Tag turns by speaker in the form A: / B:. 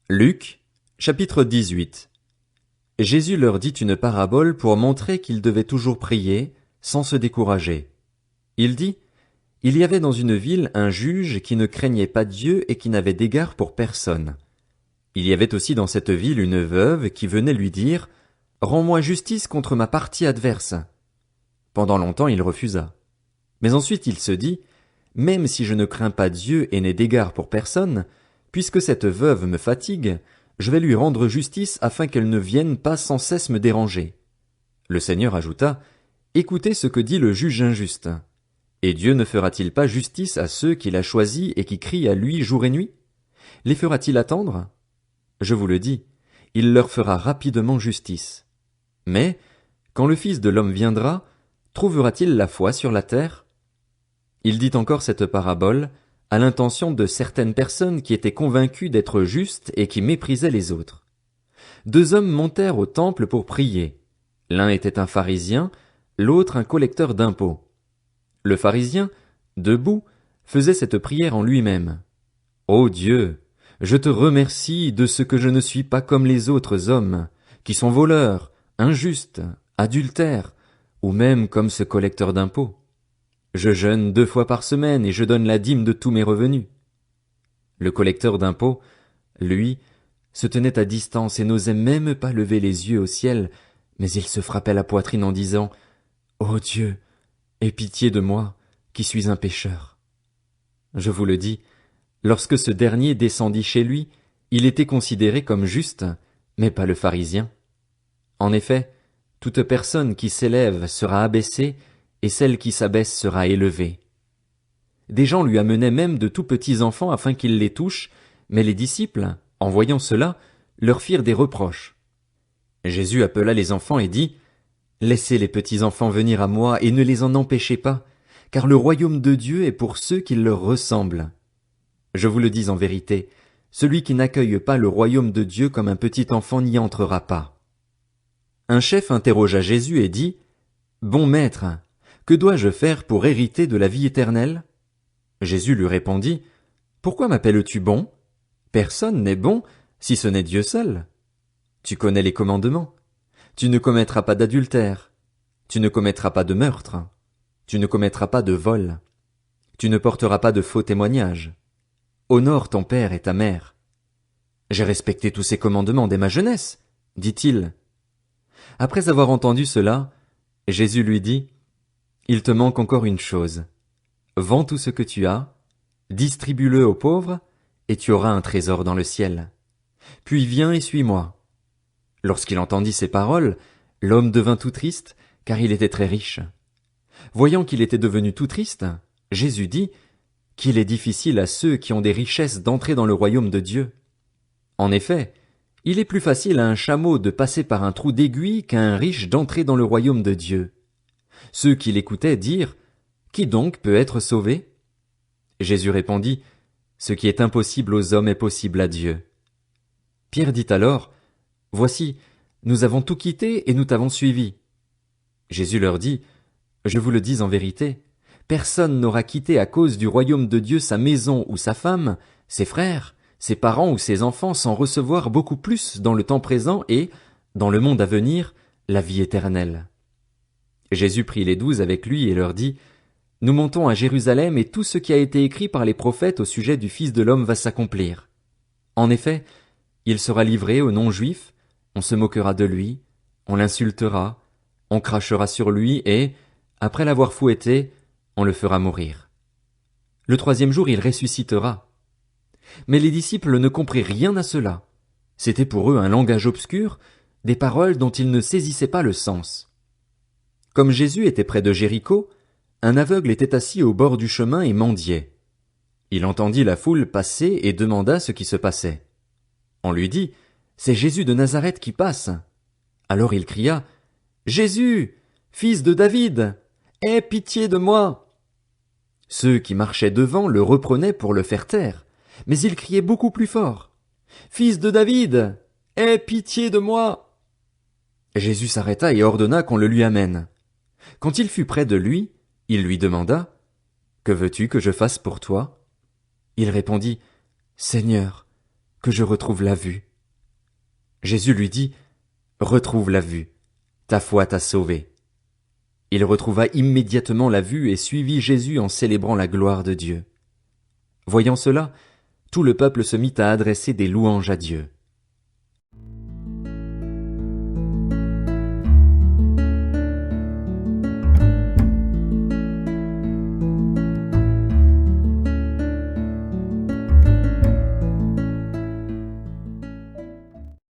A: Luc, chapitre 18. Jésus leur dit une parabole pour montrer qu'ils devaient toujours prier, sans se décourager. Il dit, il y avait dans une ville un juge qui ne craignait pas Dieu et qui n'avait d'égard pour personne. Il y avait aussi dans cette ville une veuve qui venait lui dire, rends-moi justice contre ma partie adverse. Pendant longtemps il refusa. Mais ensuite il se dit, même si je ne crains pas Dieu et n'ai d'égard pour personne, puisque cette veuve me fatigue, je vais lui rendre justice afin qu'elle ne vienne pas sans cesse me déranger. Le Seigneur ajouta, écoutez ce que dit le juge injuste. Et Dieu ne fera-t-il pas justice à ceux qu'il a choisis et qui crient à lui jour et nuit? Les fera-t-il attendre? Je vous le dis, il leur fera rapidement justice. Mais, quand le Fils de l'homme viendra, trouvera-t-il la foi sur la terre? Il dit encore cette parabole à l'intention de certaines personnes qui étaient convaincues d'être justes et qui méprisaient les autres. Deux hommes montèrent au temple pour prier. L'un était un pharisien, l'autre un collecteur d'impôts. Le pharisien, debout, faisait cette prière en lui-même. Ô Dieu, je te remercie de ce que je ne suis pas comme les autres hommes, qui sont voleurs, injustes, adultères, ou même comme ce collecteur d'impôts. Je jeûne 2 fois par semaine et je donne la dîme de tous mes revenus. Le collecteur d'impôts, lui, se tenait à distance et n'osait même pas lever les yeux au ciel, mais il se frappait la poitrine en disant, Ô Dieu, aie pitié de moi, qui suis un pécheur. Je vous le dis, lorsque ce dernier descendit chez lui, il était considéré comme juste, mais pas le pharisien. En effet, toute personne qui s'élève sera abaissée, et celle qui s'abaisse sera élevée. Des gens lui amenaient même de tout petits enfants afin qu'il les touche, mais les disciples, en voyant cela, leur firent des reproches. Jésus appela les enfants et dit, Laissez les petits enfants venir à moi et ne les en empêchez pas, car le royaume de Dieu est pour ceux qui leur ressemblent. Je vous le dis en vérité, celui qui n'accueille pas le royaume de Dieu comme un petit enfant n'y entrera pas. Un chef interrogea Jésus et dit, Bon maître, que dois-je faire pour hériter de la vie éternelle? Jésus lui répondit, Pourquoi m'appelles-tu bon? Personne n'est bon, si ce n'est Dieu seul. Tu connais les commandements. Tu ne commettras pas d'adultère. Tu ne commettras pas de meurtre. Tu ne commettras pas de vol. Tu ne porteras pas de faux témoignages. Honore ton père et ta mère. J'ai respecté tous ces commandements dès ma jeunesse, dit-il. Après avoir entendu cela, Jésus lui dit, Il te manque encore une chose. Vends tout ce que tu as, distribue-le aux pauvres, et tu auras un trésor dans le ciel. Puis viens et suis-moi. Lorsqu'il entendit ces paroles, l'homme devint tout triste, car il était très riche. Voyant qu'il était devenu tout triste, Jésus dit, qu'il est difficile à ceux qui ont des richesses d'entrer dans le royaume de Dieu. En effet, il est plus facile à un chameau de passer par un trou d'aiguille qu'à un riche d'entrer dans le royaume de Dieu. Ceux qui l'écoutaient dirent, Qui donc peut être sauvé? Jésus répondit, Ce qui est impossible aux hommes est possible à Dieu. Pierre dit alors, Voici, nous avons tout quitté et nous t'avons suivi. Jésus leur dit, Je vous le dis en vérité, personne n'aura quitté à cause du royaume de Dieu sa maison ou sa femme, ses frères, ses parents ou ses enfants sans recevoir beaucoup plus dans le temps présent et, dans le monde à venir, la vie éternelle. Jésus prit les 12 avec lui et leur dit, Nous montons à Jérusalem et tout ce qui a été écrit par les prophètes au sujet du Fils de l'homme va s'accomplir. En effet, il sera livré aux non-juifs, on se moquera de lui, on l'insultera, on crachera sur lui et, après l'avoir fouetté, on le fera mourir. Le 3e jour il ressuscitera. Mais les disciples ne comprirent rien à cela. C'était pour eux un langage obscur, des paroles dont ils ne saisissaient pas le sens. Comme Jésus était près de Jéricho, un aveugle était assis au bord du chemin et mendiait. Il entendit la foule passer et demanda ce qui se passait. On lui dit, C'est Jésus de Nazareth qui passe. Alors il cria, Jésus, fils de David, aie pitié de moi. Ceux qui marchaient devant le reprenaient pour le faire taire, mais il criait beaucoup plus fort, Fils de David, aie pitié de moi. Jésus s'arrêta et ordonna qu'on le lui amène. Quand il fut près de lui, il lui demanda, Que veux-tu que je fasse pour toi? Il répondit, Seigneur, que je retrouve la vue. Jésus lui dit, retrouve la vue, ta foi t'a sauvé. Il retrouva immédiatement la vue et suivit Jésus en célébrant la gloire de Dieu. Voyant cela, tout le peuple se mit à adresser des louanges à Dieu.